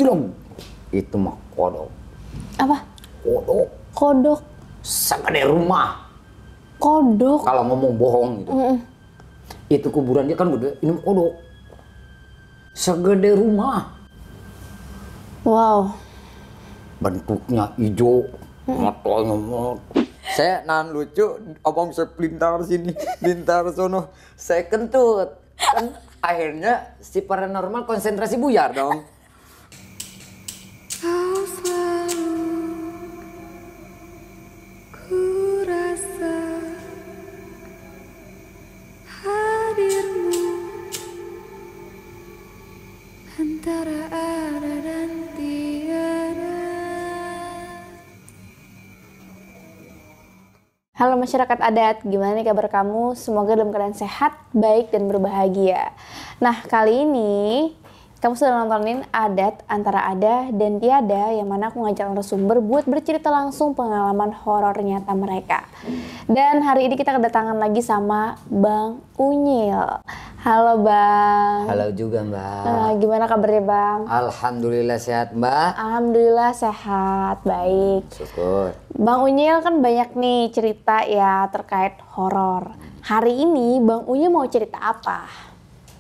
Cilong. Itu mah kodok. Apa? Kodok. Kodok. Segede rumah. Kodok. Kalau ngomong bohong gitu. Itu kuburan dia kan gede, ini kodok. Segede rumah. Wow. Bentuknya hijau. Matanya saya nahan lucu, abang saya pelintar sini, pelintar sono. Saya kentut. Kan akhirnya si paranormal konsentrasi buyar dong. Kau selalu ku rasa hadirmu antara ada dan tiada. Halo masyarakat adat, gimana nih kabar kamu? Semoga dalam keadaan sehat, baik, dan berbahagia. Nah, kali ini kamu sudah nontonin Adat Antara Ada dan Tiada, yang mana aku ngajak narasumber buat bercerita langsung pengalaman horor nyata mereka. Dan hari ini kita kedatangan lagi sama Bang Unyil. Halo Bang. Halo juga Mbak. Gimana kabarnya Bang? Alhamdulillah sehat Mbak. Alhamdulillah sehat, baik. Syukur. Bang Unyil kan banyak nih cerita ya terkait horor. Hari ini Bang Unyil mau cerita apa?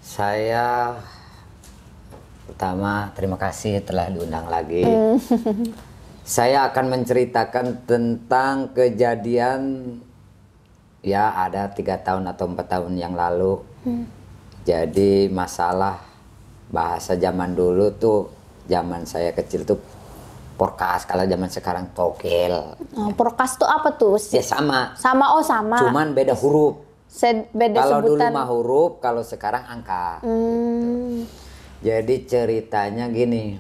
Saya pertama terima kasih telah diundang lagi. Saya akan menceritakan tentang kejadian ya ada 3 tahun atau 4 tahun yang lalu. Jadi masalah bahasa zaman dulu tuh, zaman saya kecil tuh porkas, kalau zaman sekarang tokel. Oh, porkas tuh apa tuh? Ya sama. Sama, oh sama. Cuman beda huruf. Beda Kalau dulu sebutan. mah huruf, kalau sekarang angka. Jadi ceritanya gini.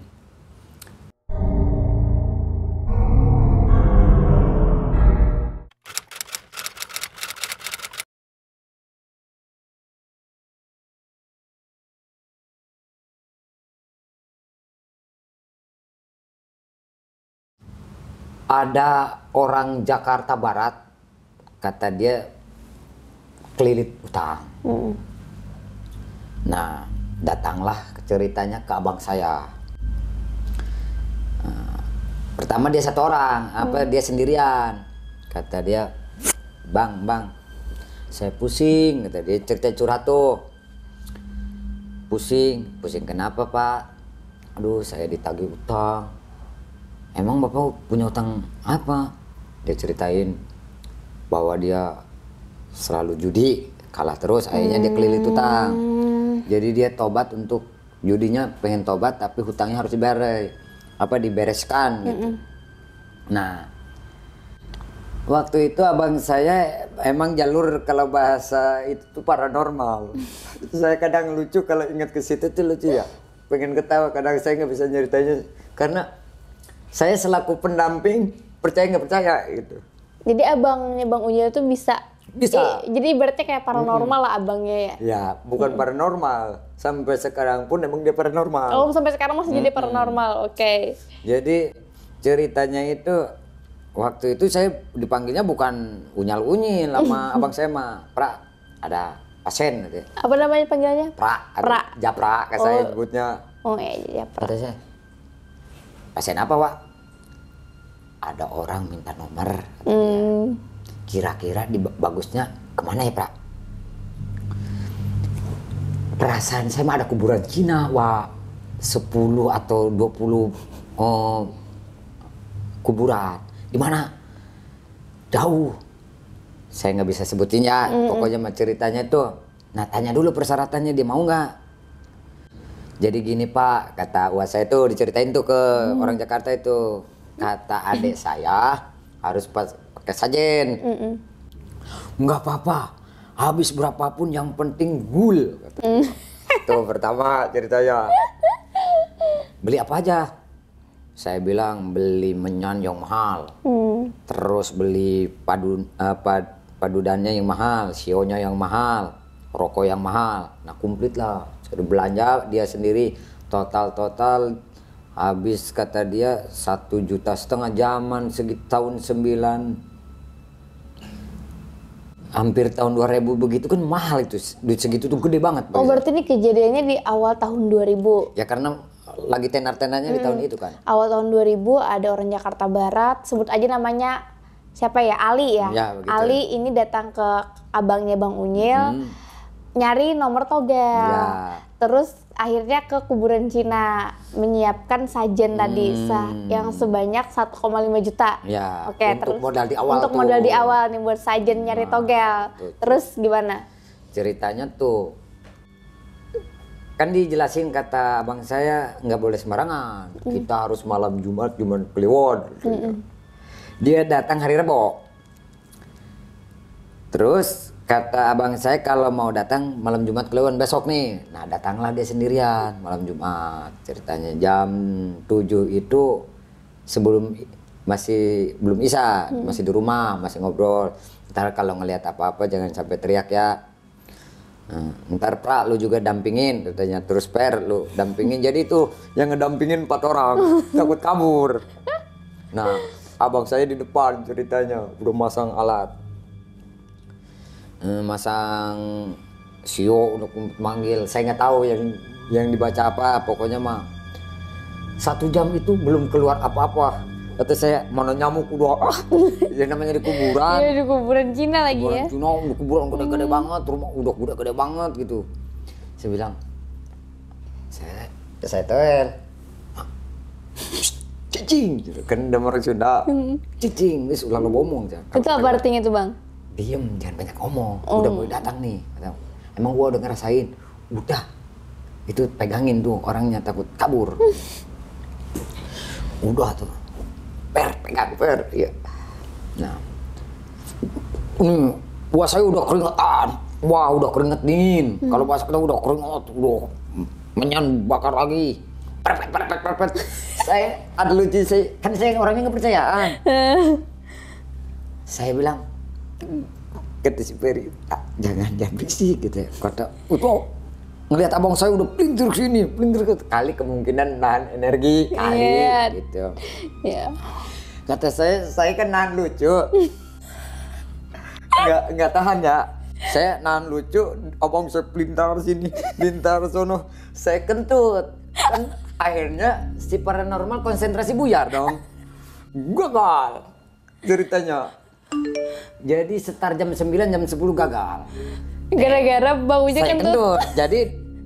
Ada orang Jakarta Barat, kata dia kelilit utang. Nah, datanglah ceritanya ke abang saya. Pertama dia satu orang, dia sendirian. Kata dia, bang, saya pusing. Kata dia cerita curhat tuh. Pusing kenapa pak? Aduh, saya ditagih utang. Emang bapak punya utang apa? Dia ceritain bahwa dia selalu judi, kalah terus, akhirnya dia kelilit utang. Jadi dia tobat untuk judinya, pengen tobat tapi hutangnya harus dibereskan gitu. Nah, waktu itu abang saya emang jalur kalau bahasa itu tuh paranormal. Saya kadang lucu kalau ingat ke situ tuh lucu ya. Pengen ketawa, kadang saya nggak bisa nyeritanya karena saya selaku pendamping percaya nggak percaya gitu. Jadi abangnya Bang Unyil tuh bisa. Jadi berarti kayak paranormal lah abangnya ya? Ya, bukan paranormal. Sampai sekarang pun emang dia paranormal. Oh, sampai sekarang masih jadi paranormal, oke. Jadi ceritanya itu, waktu itu saya dipanggilnya bukan Unyal-Unyil sama abang saya mah. Pra, ada pasien gitu. Apa namanya panggilannya? Pra. Japra, kayak saya sebutnya. Oh iya, Pra. Kata saya, pasien apa Wak? Ada orang minta nomor. Kira-kira bagusnya kemana ya Pak? Perasaan saya mah ada kuburan Cina Wak. 10 atau 20 kuburan. Di mana? Jauh. Saya nggak bisa sebutin ya. Pokoknya mah ceritanya tuh. Nah, tanya dulu persyaratannya, dia mau nggak? Jadi gini Pak, kata uas saya tuh diceritain tuh ke orang Jakarta itu. Kata adik saya harus pakai sajen. Nggak apa-apa, habis berapapun yang penting gul. Itu pertama ceritanya. Beli apa aja? Saya bilang beli menyan yang mahal. Terus beli padudannya yang mahal, sionya yang mahal, rokok yang mahal. Nah komplit lah. Sudah belanja dia sendiri total habis kata dia 1,5 juta zaman tahun 9 hampir tahun 2000 begitu kan mahal itu, duit segitu tuh gede banget. Oh berarti ini kejadiannya di awal tahun 2000? Ya karena lagi tenar-tenarnya di tahun itu kan. Awal tahun 2000 ada orang Jakarta Barat, sebut aja namanya siapa ya? Ali ya. Ya, begitu. Ali ini datang ke abangnya Bang Unyil, nyari nomor togel. Ya. Terus akhirnya ke kuburan Cina menyiapkan sajen tadi yang sebanyak 1,5 juta. Ya, Oke, untuk terus modal di awal untuk tuh. modal di awal nih buat sajen nyari togel. betul. Terus gimana? Ceritanya tuh kan dijelasin kata abang saya nggak boleh sembarangan, kita harus malam Jumat Kliwon. Dia datang hari Rebo. Terus kata abang saya kalau mau datang malam Jumat Kliwon besok nih. Nah datanglah dia sendirian malam Jumat. Ceritanya jam 7 itu masih belum Isya, masih di rumah, masih ngobrol. Ntar kalau ngelihat apa-apa jangan sampai teriak ya. Nah, ntar Pra lu juga dampingin katanya, terus Per lu dampingin. Jadi itu yang ngedampingin 4 orang takut kabur. Nah abang saya di depan ceritanya udah masang alat, masang sio untuk manggil. Saya nggak tahu yang dibaca apa, pokoknya mah 1 jam itu belum keluar apa-apa. Kata saya mana nyamuk udah ya namanya di kuburan. Iya, di kuburan Cina lagi ya. Kuburan Cina, udah kuburan gede-gede banget, rumah udah gede banget gitu. Saya bilang, saya toel, cicing, gitu. Kan udah orang Sunda, cicing, wis ulang lo ngomong. Itu apa artinya tuh Bang? Diem, jangan banyak ngomong, udah mulai datang nih. Emang gua udah ngerasain, udah, itu pegangin tuh orangnya takut kabur. Udah tuh. Pegang Per, ya. Nah, wah saya udah keringetan, udah keringet dingin. Kalau pas kita udah keringet, udah menyan bakar lagi. Perpet. Saya ada lucu saya, kan saya orangnya nggak percayaan. Saya bilang, kata si Peri, jangan berisik gitu ya. Kata, itu ngelihat abang saya udah pelintir sini, kali kemungkinan nahan energi kali gitu. Iya. Kata saya kan nahan lucu, nggak tahan ya. Saya nahan lucu, abang saya pelintar sini, pelintar sono, saya kentut. Kan akhirnya si paranormal konsentrasi buyar dong, gagal ceritanya. Jadi setar jam 9 jam 10 gagal. Gara-gara baunya Saya kentut. kentut. Jadi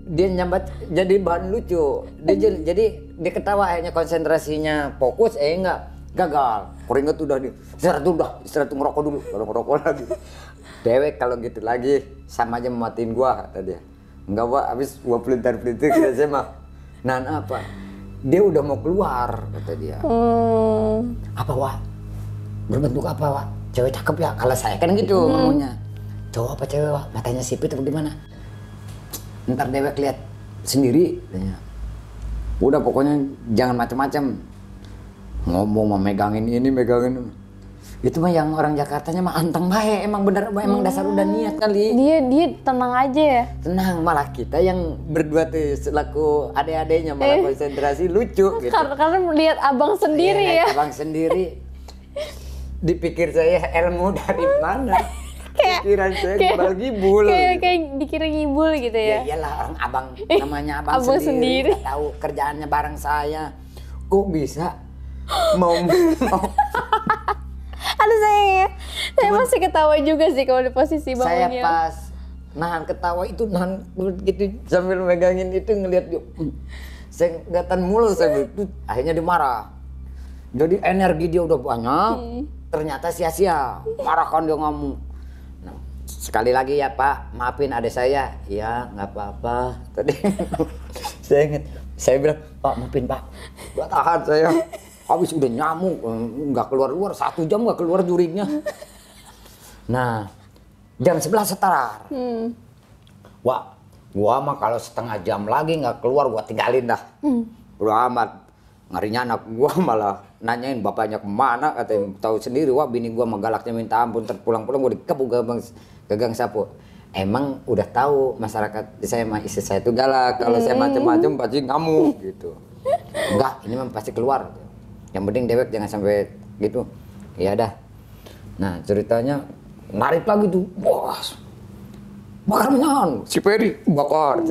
dia nyambat jadi bahan lucu. Jadi dia ketawa akhirnya konsentrasinya fokus enggak gagal. Keringet udah di istirahat ngerokok dulu. Kalau ngerokok lagi. Dewek kalau gitu lagi sama aja mematiin gua kata dia. Enggak Pak, habis gua pelintir kira saya mah. Nah, apa? Dia udah mau keluar kata dia. Apa Wak? Berbentuk apa Wak? Cewek cakep ya? Kalau saya kan gitu ngomongnya. Cowok apa cewek Wak? Matanya sipit atau gimana? Ntar dewek lihat sendiri. Udah pokoknya jangan macam-macam. Ngomong mah megangin ini, megangin. Itu mah yang orang Jakartanya mah anteng bae. Emang bener, emang dasar udah niat kali. Dia tenang aja ya. Tenang, malah kita yang berdua tuh selaku adek-adeknya malah konsentrasi lucu gitu. Karena melihat abang sendiri Iya, ya. abang sendiri. Dipikir saya ilmu dari mana? Pikiran saya gibul-gibul. Kayak dikira ngibul gitu Ya ya. iyalah orang abang, namanya abang, Abang sendiri. sendiri. Nggak tahu kerjaannya bareng saya. Kok bisa mau Aduh saya masih ketawa juga sih kalau di posisi Bang saya Unyil. pas nahan ketawa itu nahan gitu sambil megangin itu ngelihat dia. Saya nggak tahan mulu saya itu akhirnya dimarah. Jadi energi dia udah banyak, ternyata sia-sia. Marah kan dia ngamuk. Nah, sekali lagi ya Pak, maafin adik saya. Ya nggak apa-apa. Tadi saya ingat, saya bilang Pak maafin Pak. Gak tahan saya. Habis udah nyamuk, nggak keluar-luar 1 jam nggak keluar jurignya. Nah, jam 11 setar. Wah, gua mah kalau setengah jam lagi nggak keluar gua tinggalin dah. Udah amat. Ngarinya anak gua malah nanyain bapaknya kemana, katanya tahu sendiri. Wah bini gua mah galaknya minta ampun, terpulang-pulang gua dikepuk gagang sapu. Emang udah tahu masyarakat saya mah istri saya itu galak. Kalau saya macem-macem pasti ngamuk gitu. Enggak, ini mah pasti keluar. Yang penting dewek jangan sampai gitu. Ya dah. Nah ceritanya narik lagi tuh, wah, bakar menyan, si Peri bakar,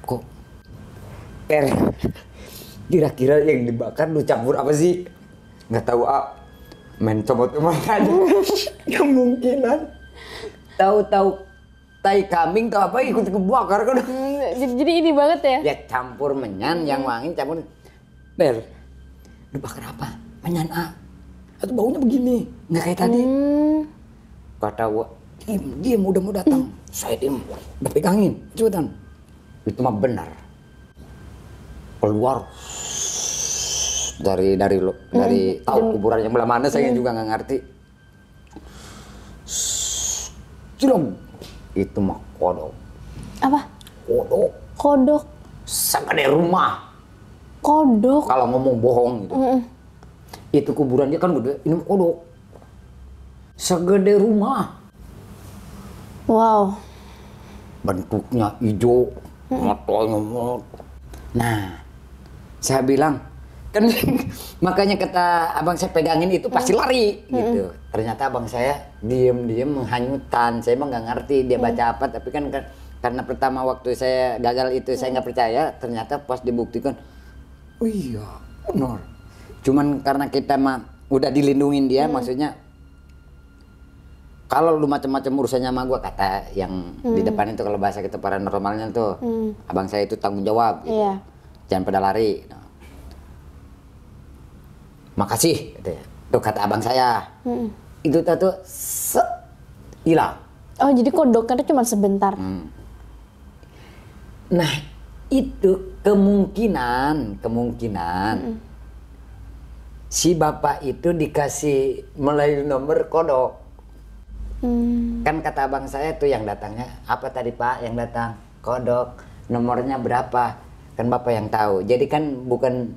kok Per, kira-kira yang dibakar lu campur apa sih? Nggak tahu main comot-comot aja. Kemungkinan tahu-tahu tai kambing atau apa ikut kebakar kan. Jadi ini banget ya. Ya campur menyan yang wangi campur. Per, lu bakar apa? Menyan atau baunya begini, nggak kayak tadi. Kata gua, diem udah mau datang. Saya diem, udah pegangin, cepetan. Itu mah benar. Keluar dari tahu kuburan yang belah mana saya juga nggak ngerti. Cilom, itu mah kodok. Apa? Kodok. Kodok. Segede rumah. Kodok. Kalau ngomong bohong gitu. Itu kuburan dia kan gede, ini kodok. Segede rumah. Wow. Bentuknya hijau, matanya. Nah, saya bilang, kan makanya kata abang saya pegangin itu pasti lari gitu. Ternyata abang saya diem menghanyutan. Saya emang nggak ngerti dia baca apa, tapi kan karena pertama waktu saya gagal itu saya nggak percaya. Ternyata pas dibuktikan, oh iya benar. Cuman karena kita mah udah dilindungin dia, maksudnya kalau lu macam-macam urusannya sama gua, kata yang di depan itu kalau bahasa kita paranormalnya tuh, abang saya itu tanggung jawab gitu. Iya. Jangan pada lari. Makasih gitu ya. Tuh kata abang saya. Itu tuh hilang. Oh, jadi kodoknya itu cuma sebentar. Nah, itu kemungkinan si bapak itu dikasih melalui nomor kodok. Kan kata abang saya tuh yang datangnya, apa tadi Pak yang datang? Kodok, nomornya berapa? Kan bapak yang tahu. Jadi kan bukan,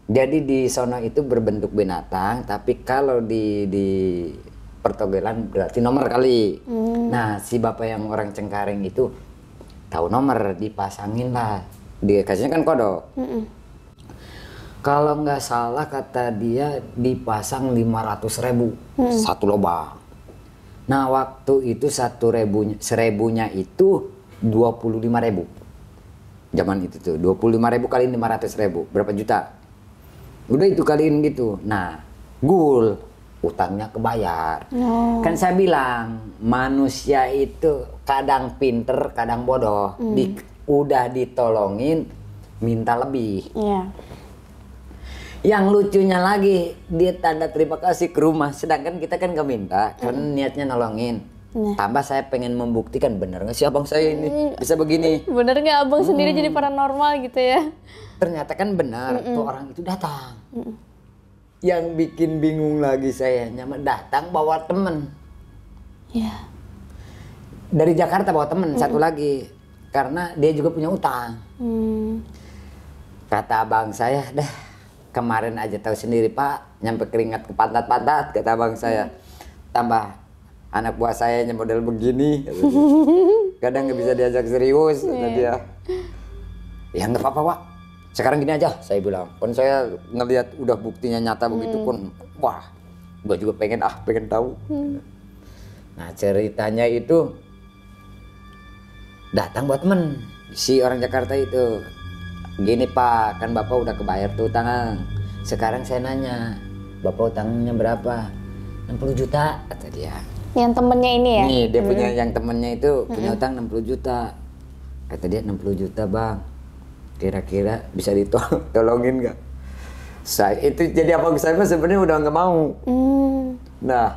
jadi di sono itu berbentuk binatang, tapi kalau di pertogelan berarti nomor kali. Nah, si bapak yang orang Cengkareng itu tahu nomor, dipasangin lah. Dikasihnya kan kodok. Kalau nggak salah kata dia dipasang 500.000 satu lubang. Nah, waktu itu 1.000-nya itu 25.000. Zaman itu tuh 25.000 kali 500.000 berapa juta? Udah itu kaliin gitu. Nah, gul utangnya kebayar. Kan saya bilang manusia itu kadang pinter, kadang bodoh. Udah ditolongin minta lebih. Iya. Yang lucunya lagi, dia tanda terima kasih ke rumah, sedangkan kita kan gak minta karena niatnya nolongin. Tambah saya pengen membuktikan bener nggak sih abang saya ini bisa begini. Bener nggak abang sendiri jadi paranormal gitu ya? Ternyata kan benar, tuh orang itu datang. Yang bikin bingung lagi saya, datang bawa temen. Iya. Dari Jakarta bawa temen satu lagi, karena dia juga punya utang. Kata abang saya, kemarin aja tahu sendiri Pak, nyampe keringat ke pantat-pantat, kata abang saya. Tambah anak buah saya yang model begini, kadang nggak bisa diajak serius, kata dia. Ya nggak apa-apa Pak, sekarang gini aja, saya bilang. Kan saya ngelihat udah buktinya nyata begitu pun, wah, gua juga pengen tahu. Nah ceritanya itu datang buat temen si orang Jakarta itu. Gini Pak, kan Bapak udah kebayar tuh utang. Sekarang saya nanya, Bapak utangnya berapa? 60 juta, kata dia. Yang temennya ini ya? Nih, dia punya yang temennya itu punya utang 60 juta. Kata dia 60 juta bang. Kira-kira bisa ditolongin nggak? Saya itu jadi abang saya sebenarnya udah nggak mau. Nah,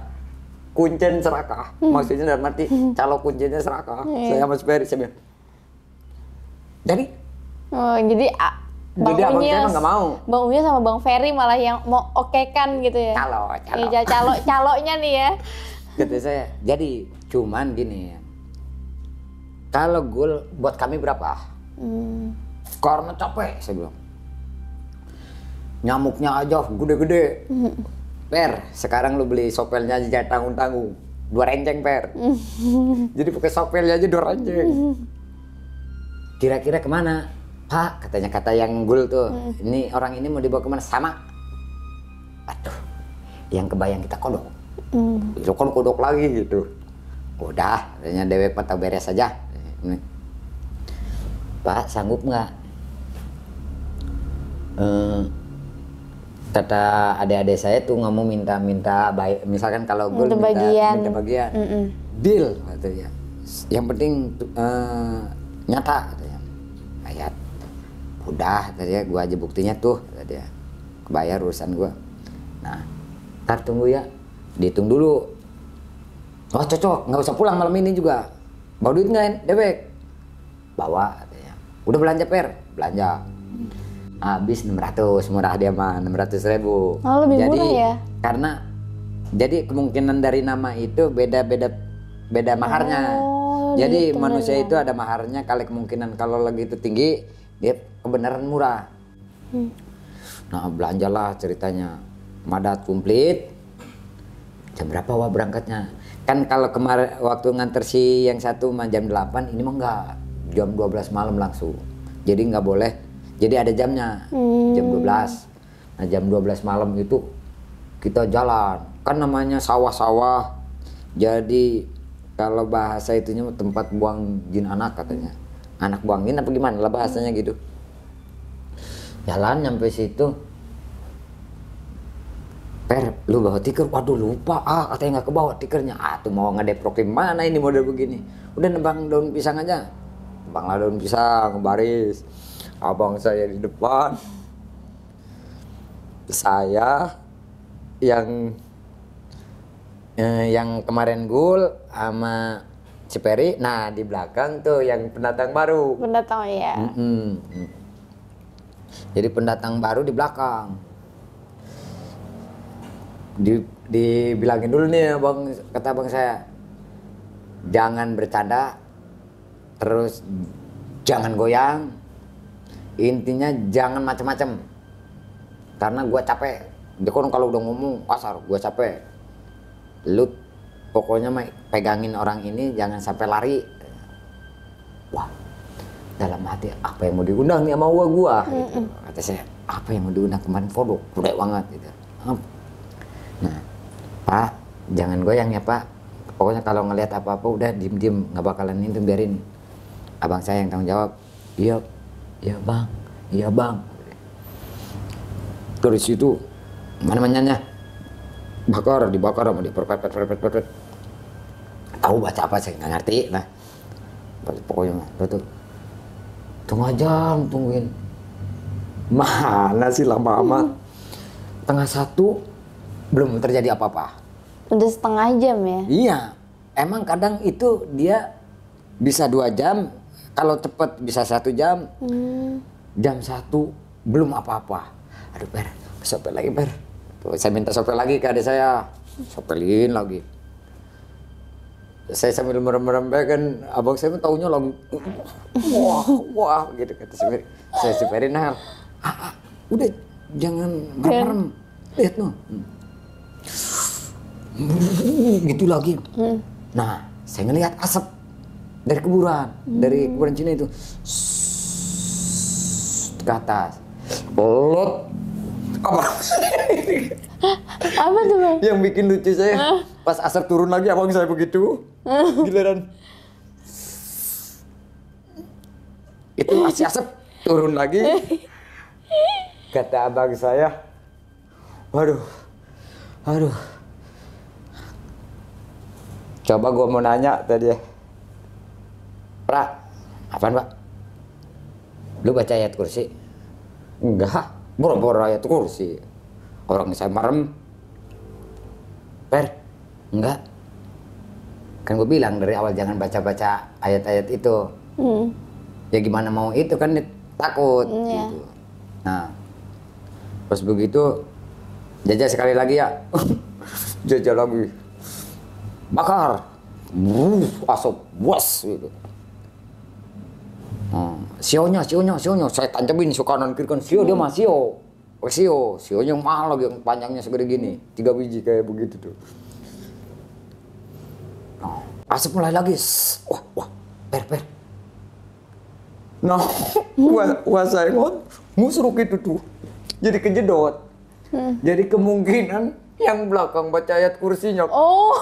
kuncen serakah. Maksudnya dalam arti kalau kuncennya serakah. Saya sama Ferry saya bilang. Jadi Oh, jadi Bang abang Unyil, saya nggak mau. Bang Unyil sama Bang Ferry malah yang mau okekan gitu ya? Calo. Iya, calonya nih ya. Kata saya, jadi cuman gini ya. Kalau gul buat kami berapa? Karena capek, saya bilang. Nyamuknya aja gede-gede. Per, sekarang lu beli sopelnya aja jangan tanggung-tanggung. 2 renceng per. Jadi pakai sopelnya aja 2 renceng. Kira-kira kemana? Pak, katanya kata yang gul tuh, ini orang ini mau dibawa kemana? Sama. Aduh, yang kebayang kita kodok. Itu kan kodok lagi gitu. Udah, katanya dewek mata beres aja. Pak, sanggup nggak? eh, kata adik-adik saya tuh ngomong minta baik, misalkan kalau gue Minta bagian. minta bagian, deal katanya. Yang penting nyata katanya. Ayat, udah katanya, gue aja buktinya tuh katanya, kebayar urusan gue. Nah, ntar tunggu ya, dihitung dulu. Oh cocok, nggak usah pulang malam ini juga. Bawa duit nggak, Debek? Bawa katanya. Udah belanja per? Belanja. Habis 600, murah dia mah, 600.000. Oh, lebih jadi, murah ya? Karena jadi kemungkinan dari nama itu beda maharnya. Oh, Jadi dihitung manusia dari itu ada maharnya, kali kemungkinan kalau lagi itu tinggi, dia kebenaran murah. Nah belanjalah ceritanya, madat komplit. Jam berapa wah berangkatnya? Kan kalau kemarin waktu nganter si yang satu mah jam 8, ini mah enggak, jam 12 malam langsung. Jadi nggak boleh, jadi ada jamnya, jam 12. Nah jam 12 malam itu kita jalan, kan namanya sawah-sawah. Jadi kalau bahasa itunya tempat buang jin anak katanya. Anak buangin apa gimana lah bahasanya gitu. Jalan nyampe situ. Per, lu bawa tiker? Waduh lupa, katanya nggak kebawa tikernya. Tuh mau ngedeprok mana ini model begini. Udah nebang daun pisang aja. Nebanglah daun pisang, baris. Abang saya di depan. Saya yang kemarin gul sama si Peri, nah di belakang tuh yang pendatang baru. Pendatang ya. Jadi pendatang baru di belakang. Dibilangin dulu nih abang, kata abang saya, jangan bercanda, terus jangan goyang, intinya jangan macem-macem, karena gua capek. Dia kan kalau udah ngomong kasar, gua capek. Lu pokoknya pegangin orang ini, jangan sampai lari. Wah, dalam hati apa yang mau diundang nih sama gua gitu. Kata saya, apa yang mau diundang kemarin foto gede banget gitu. Nah, Pak, jangan goyang ya Pak, pokoknya kalau ngelihat apa-apa udah diem-diem, nggak bakalan itu, biarin abang saya yang tanggung jawab. Iya bang. Terus itu mana mananya dibakar sama diperpet. Tahu baca apa saya nggak ngerti. Nah pokoknya betul, tunggu jam tungguin, mana sih lama amat. Tengah 1 belum terjadi apa-apa. Udah setengah jam ya? Iya, emang kadang itu dia bisa 2 jam, kalau cepet bisa 1 jam. Jam 1 belum apa-apa. Aduh Per, sopel lagi Per. Tuh, saya minta sopel lagi ke adik saya, sopelin lagi. Saya sambil merem-merem kan, abang saya taunya lagi wah gitu kata saya seperin hal. Udah jangan merem, lihat no. Gitu lagi. Nah, saya ngelihat asap dari kuburan, dari kuburan Cina itu ke atas. Belot. Apa tuh Bang? Yang bikin lucu saya, pas asap turun lagi abang saya begitu. Giliran itu masih asap turun lagi. Kata abang saya, waduh. Coba gua mau nanya tadi ya. Pra, apaan Pak? Lu baca ayat kursi? Enggak, boro-boro ayat kursi. Orang saya merem. Per, enggak. Kan gue bilang dari awal jangan baca-baca ayat-ayat itu. Ya gimana mau itu kan takut gitu. Nah, pas begitu jajah sekali lagi ya. Jajah lagi. Bakar. Asap buas gitu. Sionya saya tanjamin sio kanan kiri kan sio, dia mah sionya mahal lagi yang panjangnya segede gini, 3 biji kayak begitu tuh. Asap mulai lagi, wah, per. Nah, wah saya musruk itu tuh, jadi kejedot. Jadi kemungkinan yang belakang baca ayat kursinya. Oh,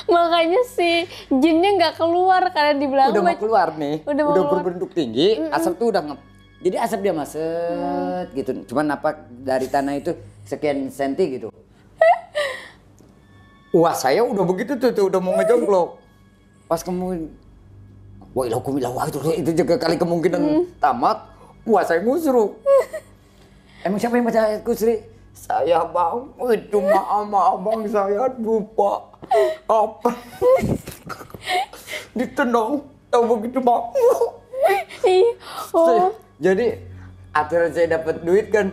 makanya si jinnya nggak keluar karena di belakang. Udah mau keluar nih, udah berbentuk tinggi, asap tuh udah Jadi asap dia maset gitu. Cuman apa dari tanah itu sekian senti gitu. Wah saya udah begitu tuh udah mau ngejongklok. Pas kemudian, wah itu juga kali kemungkinan tamat. Wah saya ngusruk. Emang siapa yang baca ayat kursi? Saya bang, itu maaf bang saya lupa apa. Ditendang, tahu begitu bang. Oh. Jadi akhirnya saya dapat duit kan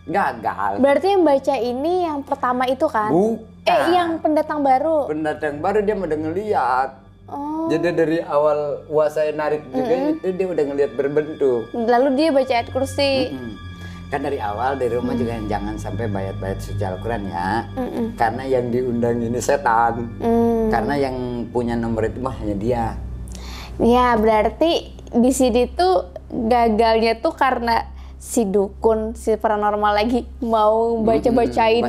gagal. Berarti yang baca ini yang pertama itu kan? Bukan. Yang pendatang baru. Pendatang baru dia udah ngeliat. Oh. Jadi dari awal saya narik juga itu dia udah ngeliat berbentuk. Lalu dia baca ayat kursi. Kan dari awal dari rumah juga jangan sampai bayat-bayat suci Al-Quran ya. Karena yang diundang ini setan. Karena yang punya nomor itu mah hanya dia. Ya berarti di sini tuh gagalnya tuh karena si dukun, si paranormal lagi mau baca-bacain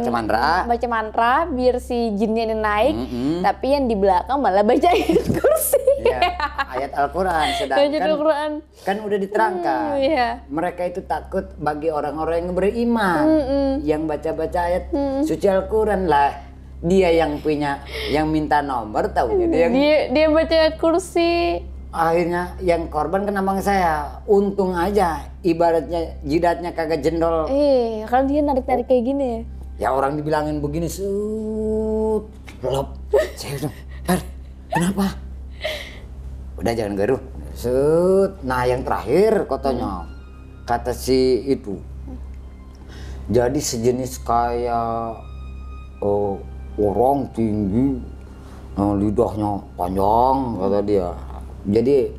baca mantra biar si jinnya ini naik, tapi yang di belakang malah baca ayat kursi. Ya, ayat Al-Quran, sedangkan Al-Quran. kan udah diterangkan. Iya. Mereka itu takut bagi orang-orang yang beriman, yang baca-baca ayat suci Al-Quran lah. Dia yang punya, yang minta nomor, tahunya dia baca ayat kursi. Akhirnya yang korban kan abang saya. Untung aja ibaratnya jidatnya kagak jendol. Kan dia narik-narik kayak gini ya. Ya orang dibilangin begini sut. Lop. Saya bilang, kenapa? Udah jangan garuh. Sut. Nah yang terakhir katanya. Kata si itu. Jadi sejenis kayak orang tinggi. Lidahnya panjang kata dia. Jadi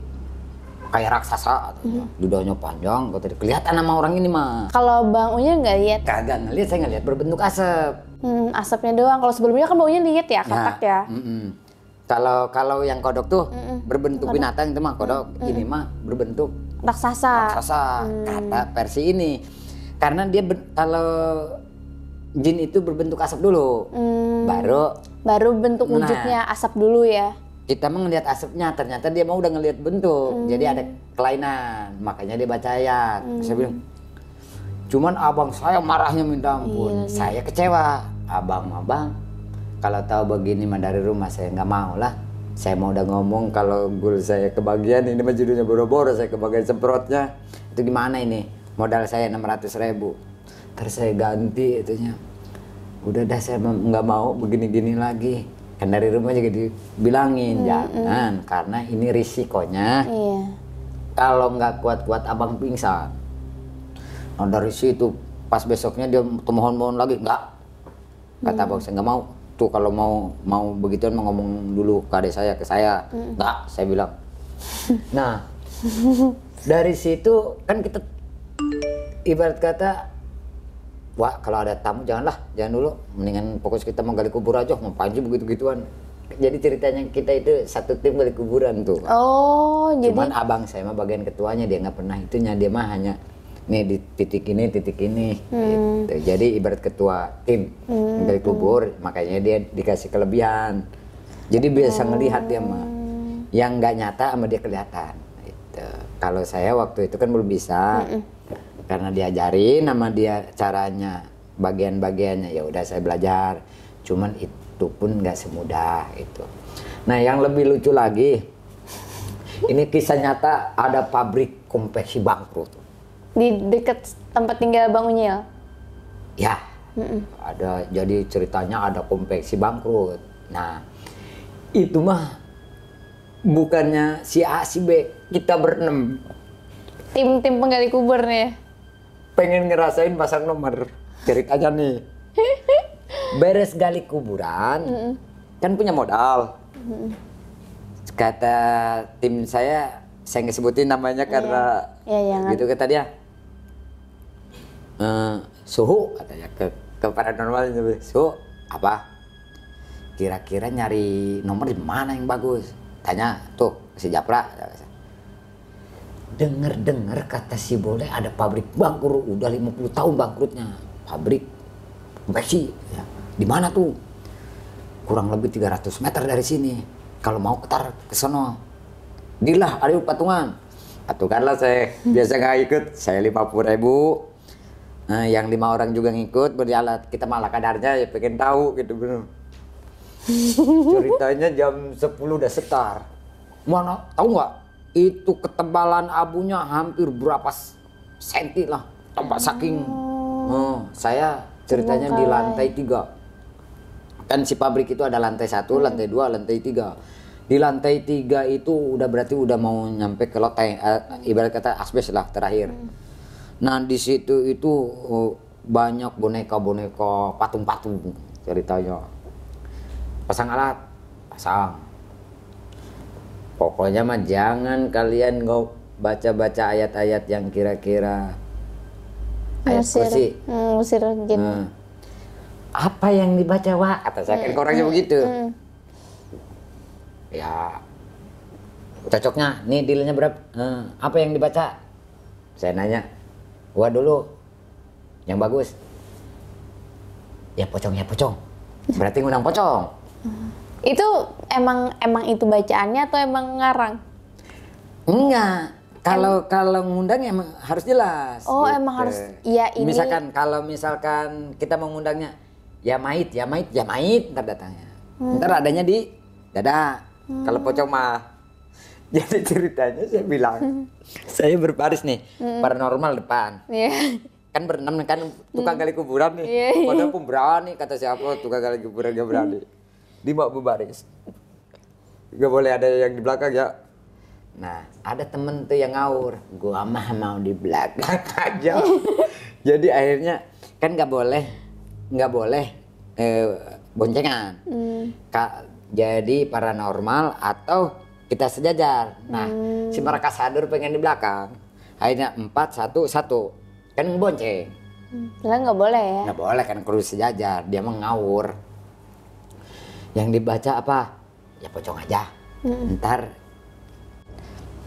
kayak raksasa, lidahnya panjang, kelihatan sama orang ini mah. Kalau Bang Unya nggak lihat? Kagak ngeliat, saya ngeliat berbentuk asap. Asapnya doang. Kalau sebelumnya kan Bang Unya lihat ya, kotak ya. Kalau yang kodok tuh berbentuk binatang itu mah kodok, ini mah berbentuk raksasa. Kata versi ini. Karena dia kalau jin itu berbentuk asap dulu, baru bentuk wujudnya asap dulu ya. Kita mah ngelihat asapnya, ternyata dia mau udah ngelihat bentuk, jadi ada kelainan, makanya dia baca ayat. Saya bilang, cuman abang saya marahnya minta ampun, saya kecewa. Abang, kalau tahu begini mah dari rumah saya nggak mau lah. Saya mau udah ngomong kalau gul saya kebagian, ini mah judulnya boro-boro, saya kebagian semprotnya. Itu gimana ini? Modal saya 600.000. Terus saya ganti itunya. Udah dah saya nggak mau begini-gini lagi. Kan dari rumah juga dibilangin jangan, karena ini risikonya. Kalau nggak kuat-kuat abang pingsan. Nah dari situ pas besoknya dia mohon-mohon lagi, nggak. Kata abang saya nggak mau. Tuh kalau mau begituan mau ngomong dulu ke adik saya, ke saya. Nggak, saya bilang. Nah dari situ kan kita ibarat kata, wah kalau ada tamu jangan dulu, mendingan fokus kita mau gali kubur aja, ngapain sih begitu-gituan. Jadi ceritanya kita itu satu tim gali kuburan tuh. Oh, cuman jadi abang saya mah bagian ketuanya, dia nggak pernah itunya, dia mah hanya nih di titik ini gitu. Jadi ibarat ketua tim gali kubur, makanya dia dikasih kelebihan. Jadi biasa ngelihat dia mah, yang nggak nyata sama dia kelihatan. Gitu. Kalau saya waktu itu kan belum bisa. Karena diajarin sama dia caranya, bagian-bagiannya, ya udah saya belajar. Cuman itu pun nggak semudah itu. Nah yang lebih lucu lagi, ini kisah nyata, ada pabrik konveksi bangkrut di dekat tempat tinggal Bang Unyil. Ya, ada. Jadi ceritanya ada konveksi bangkrut. Nah itu mah bukannya si A si B, kita berenam. Tim penggali kubur nih. Pengen ngerasain pasang nomor, ceritanya nih. Beres gali kuburan, kan punya modal. Kata tim saya nggak sebutin namanya karena gitu kata dia. Suhu katanya ke paranormal, suhu apa? Kira-kira nyari nomor di mana yang bagus? Tanya tuh si Japra. Dengar kata si Boleh ada pabrik bangkrut, udah 50 tahun bangkrutnya. Pabrik konveksi ya. Di mana tuh? Kurang lebih 300 meter dari sini. Kalau mau ketar ke sono. Dilah ada patungan. patungan lah saya. Biasa nggak ikut, saya 50.000. Yang 5 orang juga ngikut berjalan. Kita malah kadarnya ya pengen tahu gitu bener. Ceritanya jam 10 udah setar. Mana tahu nggak? Itu ketebalan abunya hampir berapa senti lah. Tambah saking. Saya ceritanya di lantai 3. Kan si pabrik itu ada lantai 1, lantai 2, lantai 3. Di lantai 3 itu udah berarti udah mau nyampe ke loteng, ibarat kata asbes lah terakhir. Nah di situ itu banyak boneka-boneka, patung-patung ceritanya. Pasang alat, pasang. Pokoknya mah jangan kalian baca-baca ayat-ayat yang kira-kira ayat kursi. Musir jin. Apa yang dibaca Wak? Kata saya kan orangnya begitu. Ya cocoknya nih dealnya berapa? Apa yang dibaca? Saya nanya. Wah dulu yang bagus. Ya pocong. Berarti ngundang pocong. Itu emang itu bacaannya atau emang ngarang? Enggak. Kalau ngundang emang harus jelas. Oh, gitu. emang harus ya ini. Misalkan kita mengundangnya ya mait, ntar datangnya. Ntar adanya di dada. Kalau pocong mah. Jadi ceritanya saya bilang, saya berbaris nih, paranormal depan. Kan berenam kan tukang gali kuburan nih. Padahal pemberani kata siapa tukang gali kuburan gak berani. Di bawah berbaris. Gak boleh ada yang di belakang ya. Nah, ada temen tuh yang ngawur. Gua mah mau di belakang aja. Jadi akhirnya kan nggak boleh boncengan. Jadi paranormal atau kita sejajar. Nah, si mereka sadur pengen di belakang. Akhirnya 4, 1, 1. Kan ngebonceng. Lah nggak boleh ya? Nggak boleh kan kudu sejajar. Dia mah ngawur. Yang dibaca apa? Ya pocong aja. Ntar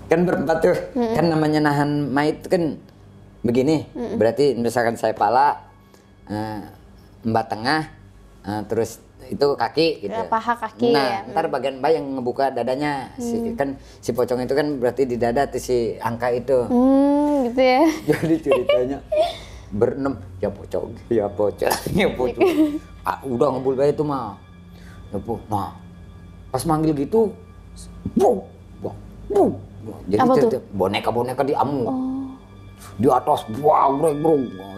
kan berempat tuh. Kan namanya nahan mayit kan begini. Berarti misalkan saya pala, Mbak tengah, terus itu kaki gitu. Paha kaki nah, ya. Ntar bagian Mbak yang ngebuka dadanya. Si pocong itu kan berarti di dada tuh si angka itu. Gitu ya. Jadi ceritanya berenam ya pocong. Udah ngebul bae itu mah. Nah, pas manggil gitu, jadi boneka-boneka diamuk. Di atas bro,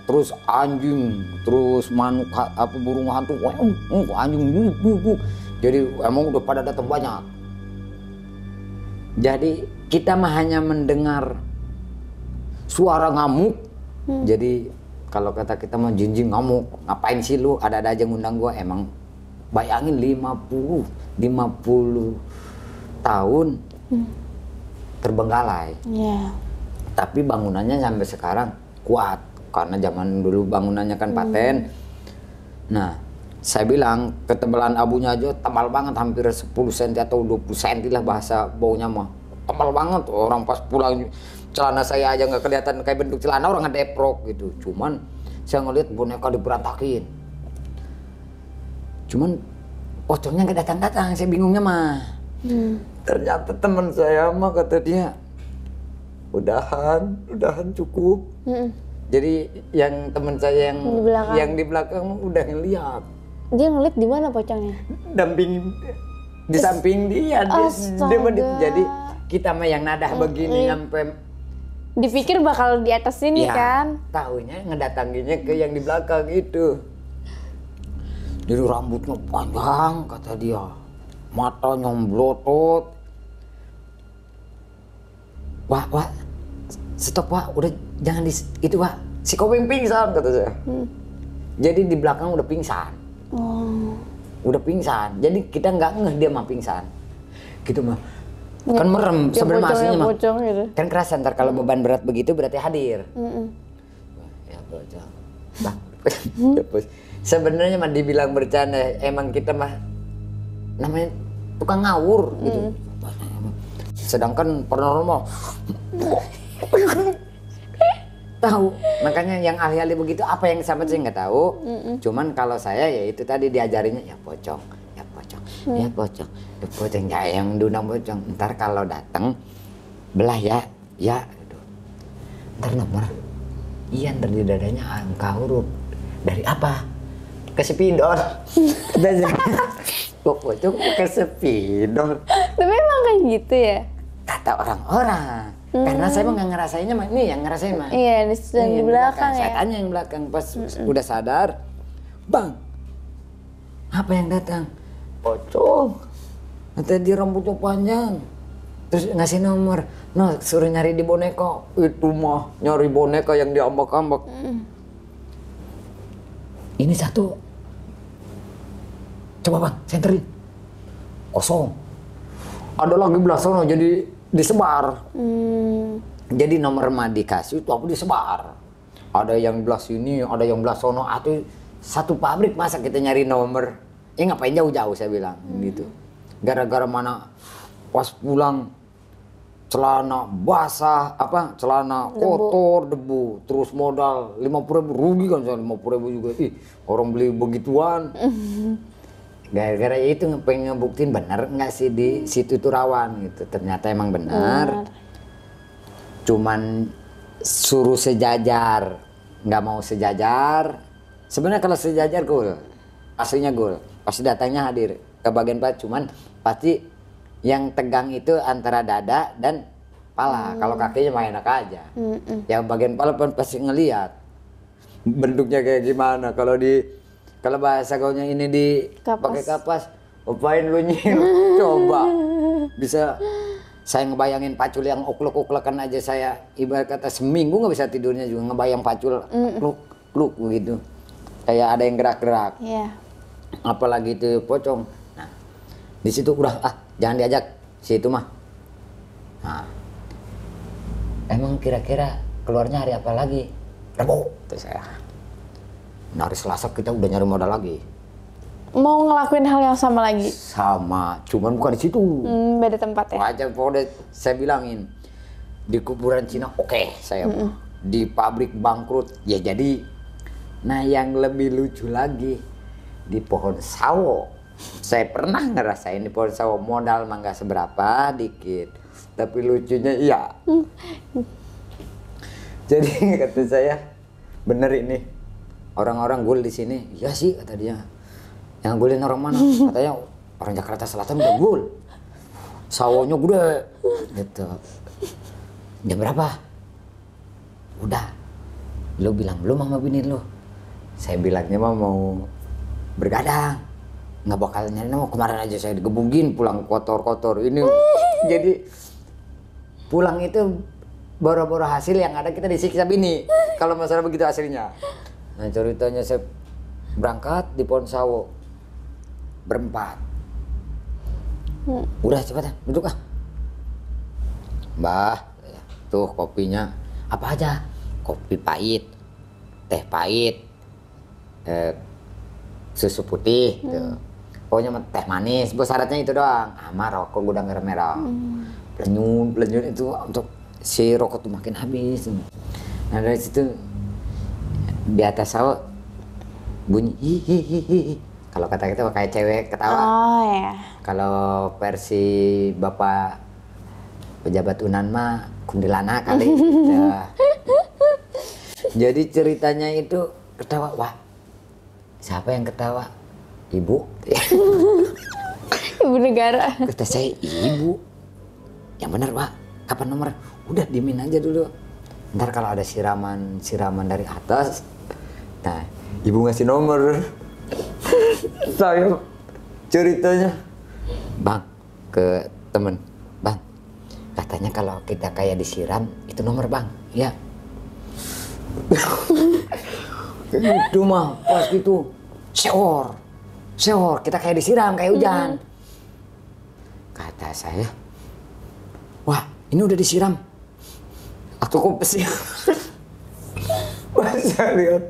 terus anjing, terus manuk burung hantu, anjing buk. Jadi emang udah pada datang banyak. Jadi kita mah hanya mendengar suara ngamuk. Jadi kalau kata kita mah jinjing ngamuk, ngapain sih lu ada-ada aja ngundang gua. Emang bayangin 50 tahun terbengkalai. Tapi bangunannya sampai sekarang kuat karena zaman dulu bangunannya kan paten. Nah, saya bilang ketebalan abunya aja tebal banget, hampir 10 cm atau 20 cm lah bahasa baunya mah. Tebal banget. Orang pas pulang celana saya aja nggak kelihatan kayak bentuk celana orang ngedeprok gitu. Cuman saya ngeliat boneka diberantakin. Cuman pocongnya nggak datang-datang, saya bingungnya mah. Ternyata teman saya mah kata dia, udahan cukup. Jadi yang teman saya yang di belakang udah ngeliat. Dia ngeliat di mana pocongnya? Di samping dia. Jadi kita mah yang nadah begini sampai dipikir bakal di atas sini kan? Taunya ngedatanginnya ke yang di belakang itu. Jadi rambutnya panjang kata dia, matanya melotot. Wah, stop Wak, udah jangan itu Wak, si Kopeng pingsan kata saya. Jadi di belakang udah pingsan. Udah pingsan, jadi kita nggak ngeh dia mah pingsan. Gitu mah. Kan merem sebenarnya aslinya mah. Gitu. Kan kerasa ntar kalau beban berat begitu berarti hadir. Ya pocong. Sebenarnya mah dibilang bercanda, emang kita mah namanya tukang ngawur gitu. Sedangkan paranormal tahu, makanya yang ahli-ahli begitu apa yang sama sih nggak tahu. Cuman kalau saya ya itu tadi diajarinnya ya pocong ya yang diundang pocong. Ntar kalau datang belah ya ntar nomor. Iya, ntar di dadanya angka huruf. Dari apa? Ke spidol. Kok pocong ke spidol? Tapi emang kayak gitu ya? Kata orang-orang. Karena saya mah nggak ngerasainnya mah, ini yang ngerasain mah. Iya, di belakang ya. Saya tanya yang belakang pas udah sadar, Bang, apa yang datang? Pocong. Nanti dia rambutnya panjang. Terus ngasih nomor. No, suruh nyari di boneka. Itu mah nyari boneka yang diambak-ambak. Ini satu. Coba Bang, senterin. Kosong. Ada lagi belah sono jadi disebar. Jadi nomor mah dikasih itu aku disebar. Ada yang belah sini, ada yang belah sono. Atau satu pabrik masa kita nyari nomor. Ya ngapain jauh-jauh saya bilang gitu. Gara-gara mana pas pulang celana basah, celana kotor, debu, terus modal 50.000 rugi kan saya 50.000 juga. Ih, orang beli begituan. Gara-gara itu pengen ngebuktiin benar nggak sih di situ itu rawan gitu. Ternyata emang benar. Cuman suruh sejajar, nggak mau sejajar. Sebenarnya kalau sejajar gol, aslinya gol. Pasti datangnya hadir ke bagian Pak. Cuman pasti yang tegang itu antara dada dan pala. Kalau kakinya mah enak aja. Yang bagian pala pasti ngelihat bentuknya kayak gimana. Kalau bahasa gaulnya ini pakai kapas, apain lu nyil? Coba bisa saya ngebayangin pacul yang uklek-uklekan aja saya ibarat kata seminggu nggak bisa tidurnya juga ngebayang pacul kluk begitu. Kayak ada yang gerak-gerak. Iya. Apalagi itu pocong. Nah, di situ udah jangan diajak situ mah. Nah, emang kira-kira keluarnya hari apa lagi? Rabu. Terus saya. Nah, hari Selasa kita udah nyari modal lagi. Mau ngelakuin hal yang sama lagi? Sama, cuman bukan di situ. Beda tempat ya? Wajar pokoknya saya bilangin. Di kuburan Cina oke, saya mau. Di pabrik bangkrut, ya jadi. Nah, yang lebih lucu lagi di pohon sawo. Saya pernah ngerasain di pohon sawo, modal mah nggak seberapa, dikit. Tapi lucunya iya. Jadi kata saya, bener ini. Orang-orang gul di sini, iya sih kata dia. Yang gulin orang mana? Katanya orang Jakarta Selatan udah gul. Sawonya gede, gitu. Jam berapa? Udah. Lu bilang belum sama bini lu. Saya bilangnya mah mau bergadang. Nggak bakal nyari nama. Kemarin aja saya digebugin pulang kotor-kotor. Ini jadi pulang itu boro-boro hasil yang ada kita disiksa bini. Kalau masalah begitu hasilnya. Nah ceritanya saya berangkat di pohon sawo berempat. Udah cepetan duduk Mbah, tuh kopinya apa aja? Kopi pahit, teh pahit, susu putih, tuh. Pokoknya teh manis. Bos syaratnya itu doang. Sama rokok gudang garam merah. Pelenyun itu untuk si rokok tuh makin habis. Nah dari situ di atas sawo bunyi hihihi. Kalau kata kita kayak cewek ketawa. Oh ya. Kalau versi bapak pejabat Unan mah kuntilanak kali. Nah. Jadi ceritanya itu ketawa. Wah, siapa yang ketawa? Ibu. Ibu negara. Kata saya ibu. Yang benar Pak. Kapan nomor? Udah dimin aja dulu. Ntar kalau ada siraman dari atas. Nah, ibu ngasih nomor. Saya ceritanya, Bang, ke temen, Bang, katanya kalau kita kayak disiram itu nomor Bang, ya. Itu mah pas itu seor, kita kayak disiram kayak hujan. Kata saya, wah ini udah disiram, aku kok pesiar. Pas saya lihat,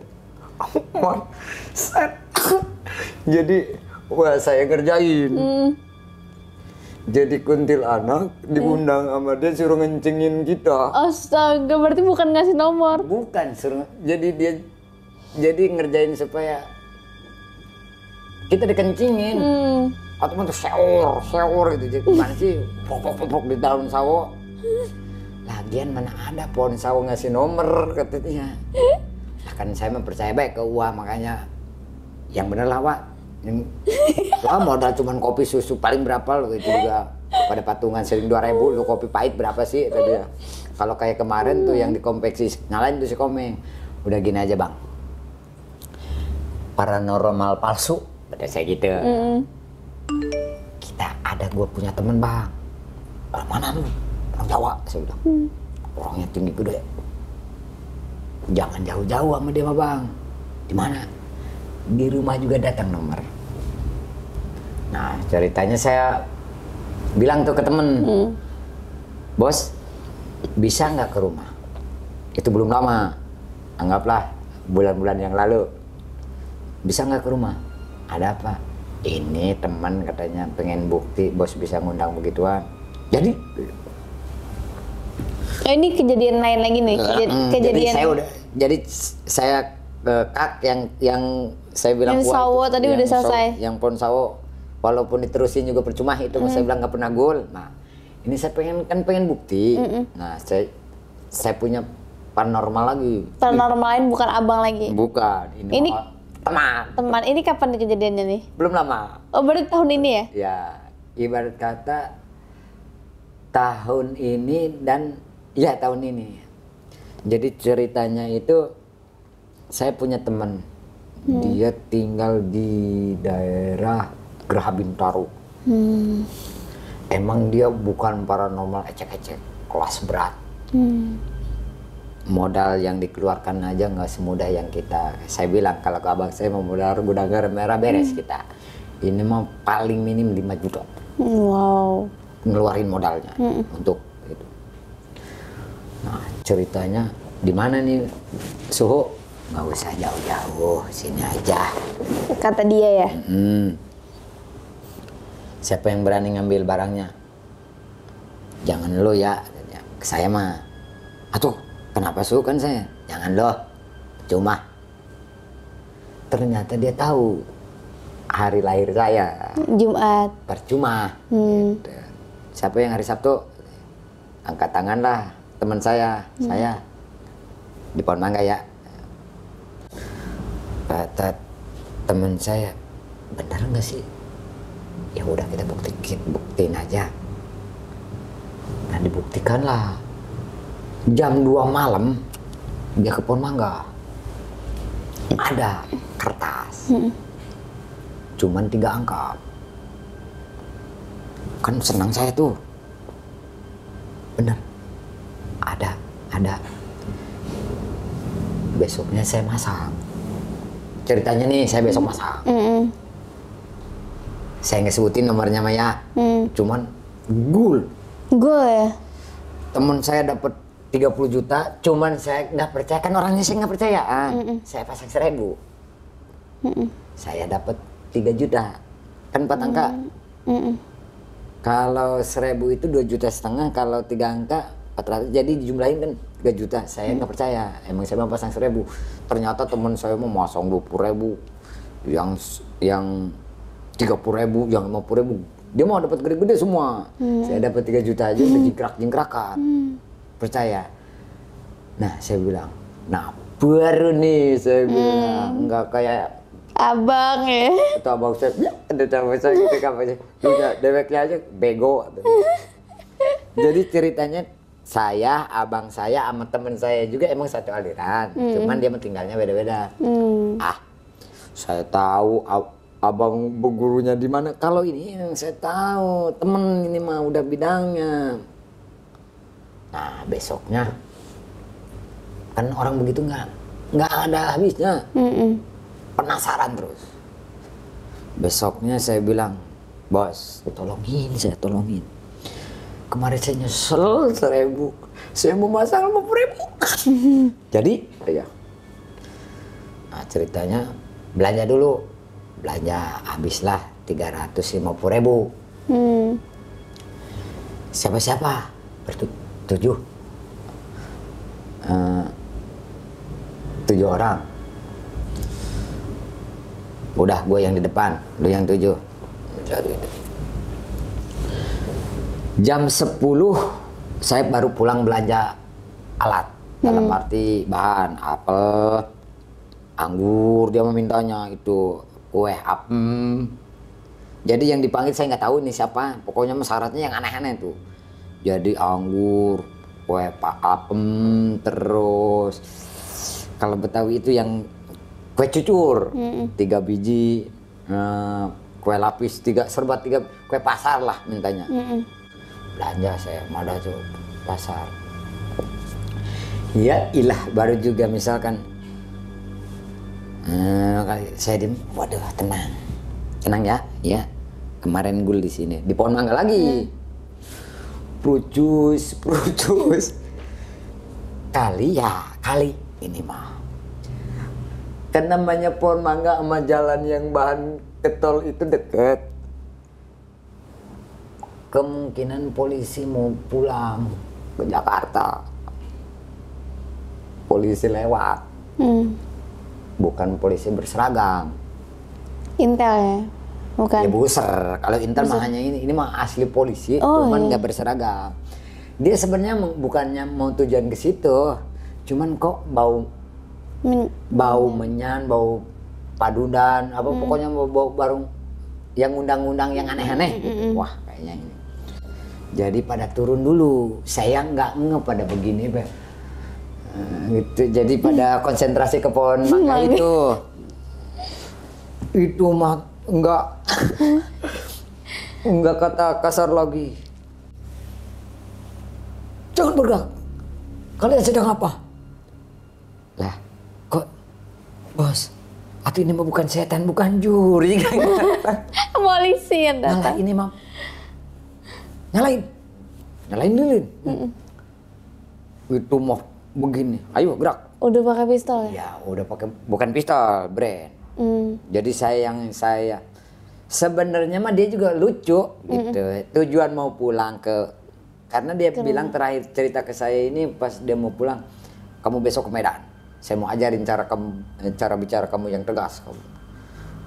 jadi wah saya kerjain. Jadi kuntilanak diundang sama dia suruh ngencengin kita. Astaga, berarti bukan ngasih nomor. Bukan suruh, jadi ngerjain supaya kita dikencingin. Atau seor gitu. Jadi gimana sih? Pok di dalam sawo. Lagian mana ada pohon sawo ngasih nomor katanya. Nah, kan saya percaya baik ke Wah, makanya yang bener lah Wak. Wah, modal cuman kopi susu paling berapa lo itu juga pada patungan sering 2.000 lo kopi pahit berapa sih tadi ya. Kalau kayak kemarin tuh yang di konveksi nyalain tuh si Komeng. Udah gini aja bang. Paranormal palsu, kata saya gitu. Kita ada gue punya temen bang. Orang mana lu? Orang Jawa, saya bilang. Orangnya tinggi gede. Jangan jauh-jauh sama dia mah bang. Di mana? Di rumah juga datang nomor. Nah ceritanya saya bilang tuh ke temen, bos bisa nggak ke rumah? Itu belum lama, anggaplah bulan-bulan yang lalu. Bisa nggak ke rumah? Ada apa? Ini teman katanya pengen bukti bos bisa ngundang begituan. Jadi ini kejadian lain lagi nih. Kejadian. Jadi saya kak yang saya bilang yang sawo tadi udah selesai. Yang pohon sawo walaupun diterusin juga percuma itu saya bilang nggak pernah gol. Nah ini saya pengen bukti. Nah saya punya paranormal lagi. Paranormal lain bukan abang lagi. Bukan. Ini teman. Ini kapan kejadiannya nih? Belum lama. Oh berarti tahun ini ya? Ya ibarat kata tahun ini dan ya tahun ini. Jadi ceritanya itu saya punya teman. Dia tinggal di daerah Geraha Bintaro. Emang dia bukan paranormal ecek-ecek, kelas berat. Modal yang dikeluarkan aja nggak semudah yang kita. Saya bilang kalau ke abang saya mau modal gudang garam merah beres kita. Ini mah paling minim 5 juta. Wow. Ngeluarin modalnya untuk itu. Nah ceritanya di mana nih Suhu? Nggak usah jauh-jauh, sini aja. Kata dia ya? Siapa yang berani ngambil barangnya? Jangan lo ya. Saya mah. Atuh, kenapa Suhu kan saya? Jangan lo. Cuma. Ternyata dia tahu hari lahir saya. Jumat. Percuma. Gitu. Siapa yang hari Sabtu? Angkat tangan lah teman saya. Saya di Pohon Mangga ya. Kata teman saya, benar nggak sih? Ya udah kita buktiin aja. Nah dibuktikan lah. Jam 2 malam dia ke Pohon Mangga. Ada kertas. Cuman 3 angka. Kan senang saya tuh. Bener. Ada. Besoknya saya masang. Ceritanya nih saya besok masang. Saya nggak sebutin nomornya Maya. Cuman gul ya? Temen saya dapat 30 juta, cuman saya nggak percaya, kan orangnya saya nggak percaya. Saya pasang 1.000. Saya dapat 3 juta. Kan 4 angka. Kalau 1.000 itu 2,5 juta, kalau 3 angka 400, jadi dijumlahin kan 3 juta. Saya nggak percaya, emang saya mau pasang 1.000. Ternyata teman saya mau masang 20.000, yang 30.000, yang 50.000. Dia mau dapat gede-gede semua. Saya dapat 3 juta aja udah jingkrak-jingkrakan. Percaya. Nah saya bilang, nah baru nih saya bilang, nggak kayak abang ya. Atau abang saya, ya ada sama saya gitu kapan aja. Punya deweknya aja bego. Jadi ceritanya saya, abang saya, sama temen saya juga emang satu aliran. Cuman dia tinggalnya beda-beda. Saya tahu abang bergurunya di mana. Kalau ini yang saya tahu, temen ini mah udah bidangnya. Nah besoknya kan orang begitu nggak ada habisnya. Penasaran terus. Besoknya saya bilang, bos, tolongin. Kemarin saya nyesel 1.000, saya mau masang 50.000. Jadi, ya. Nah ceritanya belanja dulu, habislah 350.000. Siapa? 7 orang. Udah gue yang di depan, lu yang 7. Jam 10 saya baru pulang belanja alat. Dalam arti bahan, apel, anggur, dia memintanya itu, kue apem. Jadi yang dipanggil saya nggak tahu ini siapa, pokoknya syaratnya yang aneh-aneh tuh. Jadi anggur, kue apem, terus kalau Betawi itu yang kue cucur, 3 biji, kue lapis, serba 3, kue pasar lah mintanya. Belanja saya, ada tuh pasar. Ya ilah, baru juga misalkan, saya diem, waduh tenang ya, ya. Kemarin gul di sini, di pohon mangga lagi. Prucus. Kali ini mah. Kan namanya pohon mangga sama jalan yang bahan ketol itu deket. Kemungkinan polisi mau pulang ke Jakarta. Polisi lewat. Bukan polisi berseragam. Intel ya? Bukan? Ya buser. Kalau Intel mah hanya ini mah asli polisi, cuman nggak berseragam. Dia sebenarnya bukannya mau tujuan ke situ, cuman kok bau menyan, bau padudan, apa pokoknya bau barung yang undang-undang yang aneh-aneh. Wah kayaknya ini. Jadi pada turun dulu. Saya nggak pada begini, Pak. Gitu. Jadi pada konsentrasi ke pohon mangga itu. Itu mah enggak kata kasar lagi. Jangan bergerak. Kalian sedang apa? Lah, kok bos? Atau ini mah bukan setan, bukan juri. Polisi yang datang. Nyalain ini mah. Nyalain lilin. Itu mah begini. Ayo gerak. Udah pakai pistol ya? Ya, udah pakai, bukan pistol, brand. Jadi saya sebenarnya mah dia juga lucu gitu. Tujuan mau pulang karena dia bilang terakhir cerita ke saya ini pas dia mau pulang, kamu besok ke Medan. Saya mau ajarin cara bicara kamu yang tegas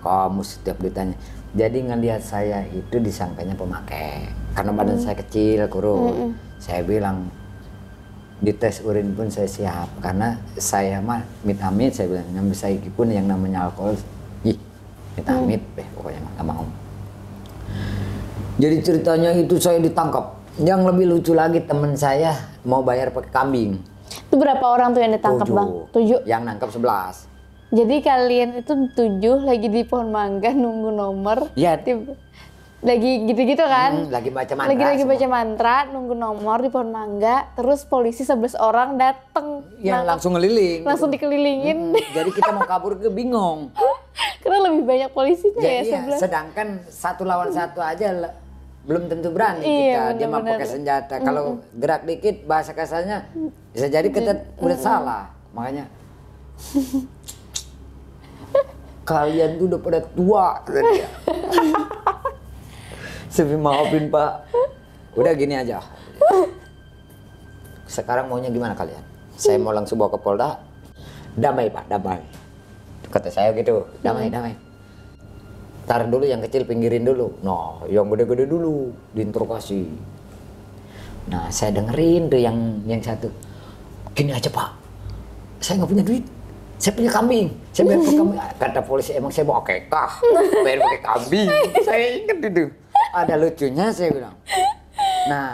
kamu setiap ditanya. Jadi ngelihat saya itu disangkanya pemakai karena badan saya kecil, kurus. Saya bilang dites urin pun saya siap karena saya mah amit-amit, saya bilang yang bisa pun yang namanya alkohol amit-amit pokoknya nggak mau. Jadi ceritanya itu saya ditangkap. Yang lebih lucu lagi teman saya mau bayar pakai kambing. Itu berapa orang tuh yang ditangkap, Bang? 7. Yang nangkap 11. Jadi kalian itu 7 lagi di pohon mangga nunggu nomor. Iya. Lagi gitu-gitu kan? Lagi baca mantra. Lagi baca mantra, nunggu nomor di pohon mangga, terus polisi 11 orang dateng. Yang langsung ngeliling. Langsung dikelilingin. Jadi kita mau kabur ke bingung. Karena lebih banyak polisinya ya, iya, 11. sedangkan 1 lawan 1 aja belum tentu berani iya, kita. Dia mau pakai senjata. Kalau gerak dikit bahasa kasarnya bisa jadi kita udah salah. Makanya kalian tuh udah pada tua kata dia. Sepi maafin Pak. Udah gini aja. Sekarang maunya gimana kalian? Saya mau langsung bawa ke Polda. Damai Pak, damai. Kata saya gitu, damai. Taruh dulu yang kecil, pinggirin dulu. Nah, yang gede-gede dulu diinterogasi. Nah, saya dengerin tuh yang satu. Gini aja Pak, saya nggak punya duit. Saya punya kambing. Saya bayar pakai kambing. Kata polisi, emang saya mau akekah? Bayar pakai kambing. Saya ingat itu. Ada lucunya saya bilang. Nah,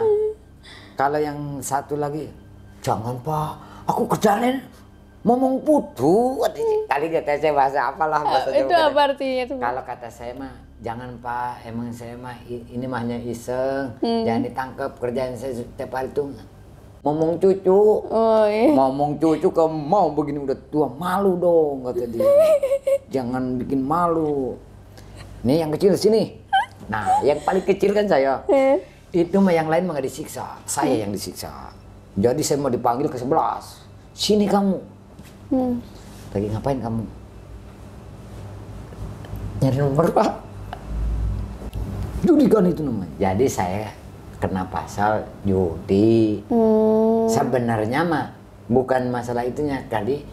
kalau yang satu lagi, jangan Pak, aku kerjain ngomong putu. Kali kata saya bahasa apalah bahasa Jawa. Itu apa artinya tuh? Kalau kata saya mah, jangan Pak, emang saya mah ini mah hanya iseng. Jangan ditangkap, kerjaan saya setiap hari tuh ngomong cucu. Oh iya. Ngomong cucu kamu mau begini udah tua, malu dong kata dia. Jangan bikin malu. Nih yang kecil sini. Nah, yang paling kecil kan saya. Itu mah yang lain mah nggak disiksa, saya yang disiksa. Jadi saya mau dipanggil ke 11. Sini kamu. Lagi ngapain kamu? Nyari nomor Pak. Judi kan itu namanya. Jadi saya kena pasal judi. Sebenarnya mah bukan masalah itunya tadi,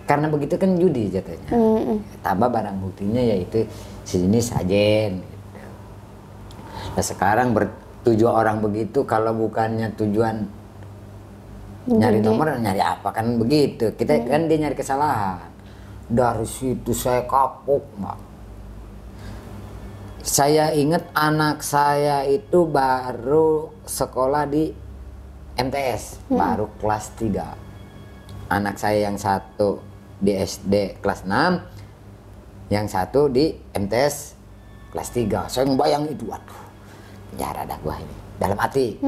karena begitu kan judi jatuhnya. Tambah barang buktinya yaitu sini sajen. Nah sekarang 7 orang begitu, kalau bukannya tujuan Nyari Jadi- nomor, nyari apa kan begitu. Kita kan dia nyari kesalahan. Dari situ saya kapok, Mbak. Saya ingat anak saya itu baru sekolah di MTS, baru kelas 3. Anak saya yang satu di SD kelas 6, yang satu di MTS kelas 3. Saya ngebayang itu, waduh, penjara dah gua ini. Dalam hati.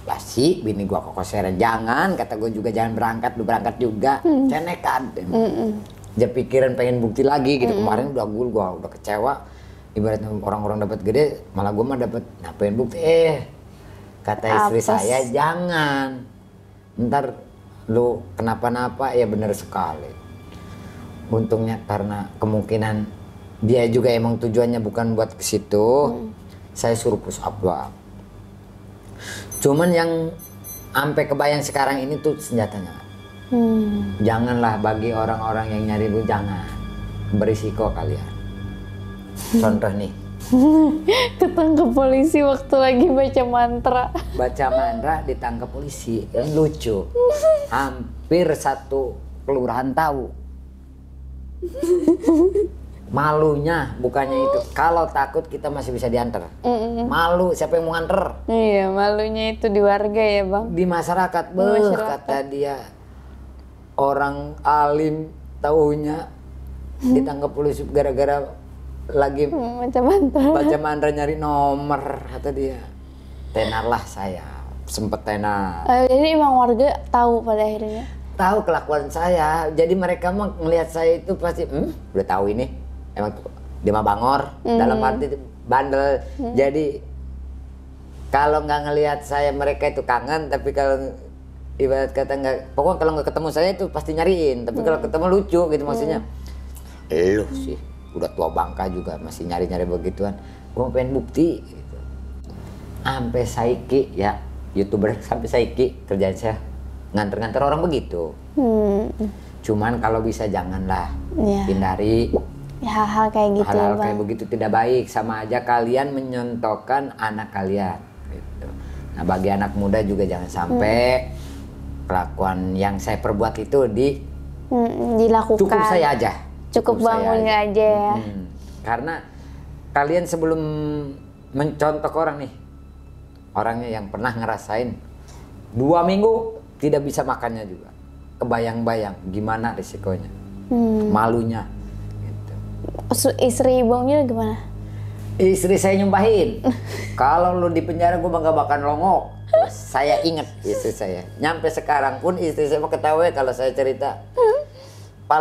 Lah sih, bini gua kokoseran, jangan, kata gua juga jangan berangkat, lu berangkat juga. Saya nekat. Dia pikiran pengen bukti lagi gitu. Kemarin udah gua udah kecewa. Ibaratnya orang-orang dapat gede, malah gua mah dapat pengen bukti. Kata istri Apes. saya, jangan. Ntar lu kenapa-napa, ya bener sekali. Untungnya karena kemungkinan dia juga emang tujuannya bukan buat ke situ, saya suruh push up doang. Cuman yang sampai kebayang sekarang ini tuh senjatanya. Janganlah bagi orang-orang yang nyari lu, jangan. Berisiko kalian. Contoh nih, Ketangkep polisi waktu lagi baca mantra. baca mantra ditangkap polisi, yang lucu. Hampir satu kelurahan tahu. Malunya bukannya itu, kalau takut kita masih bisa diantar. Malu siapa yang mau nganter? Iya, malunya itu di warga ya bang. Di masyarakat, Masyarakat. kata dia orang alim taunya ditangkap polisi gara-gara lagi Baca mantra. baca mantra nyari nomor, kata dia. Tenarlah saya, sempet tenar. Jadi emang warga tahu pada akhirnya. Tahu kelakuan saya, jadi mereka mah ngelihat saya itu pasti, udah tahu ini, emang dia mah bangor, dalam arti bandel. Jadi kalau nggak ngelihat saya mereka itu kangen, tapi kalau ibarat kata nggak, pokoknya kalau nggak ketemu saya itu pasti nyariin, tapi kalau ketemu lucu gitu maksudnya. Lu sih udah tua bangka juga masih nyari-nyari begituan, gua pengen bukti. Gitu. Sampai Saiki ya, YouTuber sampai Saiki kerjaan saya nganter-nganter orang begitu. Cuman kalau bisa janganlah, Iya. hindari Ya, hal-hal kayak gitu ya hal-hal bang. kayak begitu, tidak baik. Sama aja kalian menyontohkan anak kalian. Gitu. Nah bagi anak muda juga jangan sampai kelakuan yang saya perbuat itu Dilakukan. cukup saya aja. Cukup saya bangunnya aja ya. Karena kalian sebelum mencontoh orang nih, orangnya yang pernah ngerasain 2 minggu tidak bisa makannya juga, kebayang-bayang gimana risikonya, malunya gitu. Istri bangnya gimana? Istri saya nyumpahin, kalau lu di penjara gue bangga makan longok. Saya ingat istri saya, nyampe sekarang pun istri saya mau ketawa kalau saya cerita. Pak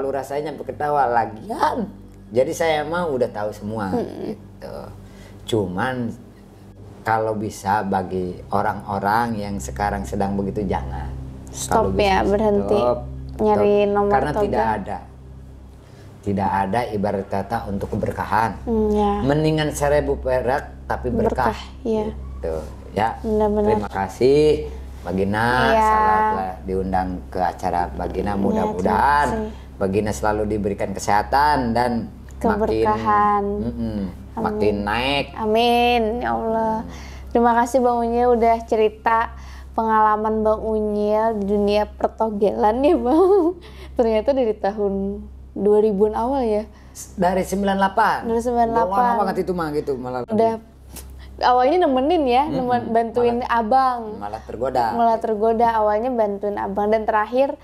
Lurah saya nyampe ketawa lagian. Jadi saya mah udah tahu semua gitu. Cuman kalau bisa bagi orang-orang yang sekarang sedang begitu jangan. Stop Kalau bisa ya, berhenti nyari nomor karena toga. tidak ada ibarat kata untuk keberkahan. Ya. Mendingan 1000 perak tapi berkah. Berkah, iya. Gitu. Ya. Benar-benar. Terima kasih Bagina, Iya. salatlah diundang ke acara Bagina. Mudah-mudahan terima kasih. Bagina selalu diberikan kesehatan dan Keberkahan. makin naik. Amin, ya Allah. Terima kasih Bang Unyil udah cerita pengalaman Bang Unyil di dunia pertogelan ya Bang. Ternyata dari tahun 2000-an awal ya. Dari 98. Dari 98. Udah lama banget itu mah gitu malah. Udah awalnya nemenin ya, bantuin abang. Malah tergoda. Malah tergoda, awalnya bantuin abang dan terakhir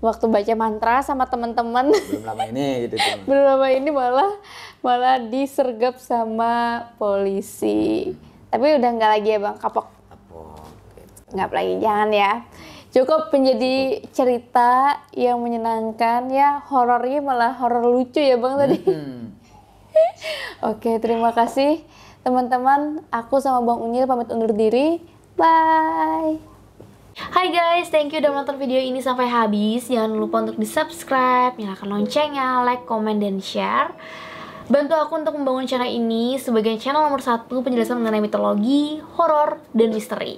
waktu baca mantra sama teman-teman. Belum lama ini gitu tuh. Belum lama ini malah disergap sama polisi. Tapi udah nggak lagi ya Bang, kapok. Nggak lagi, jangan ya. Cukup menjadi cerita yang menyenangkan ya, horornya malah horor lucu ya Bang tadi. Oke, terima kasih teman-teman. Aku sama Bang Unyil pamit undur diri. Bye. Hai guys, thank you udah menonton video ini sampai habis. Jangan lupa untuk di-subscribe, nyalakan loncengnya, like, komen, dan share. Bantu aku untuk membangun channel ini sebagai channel nomor 1 penjelasan mengenai mitologi, horor, dan misteri.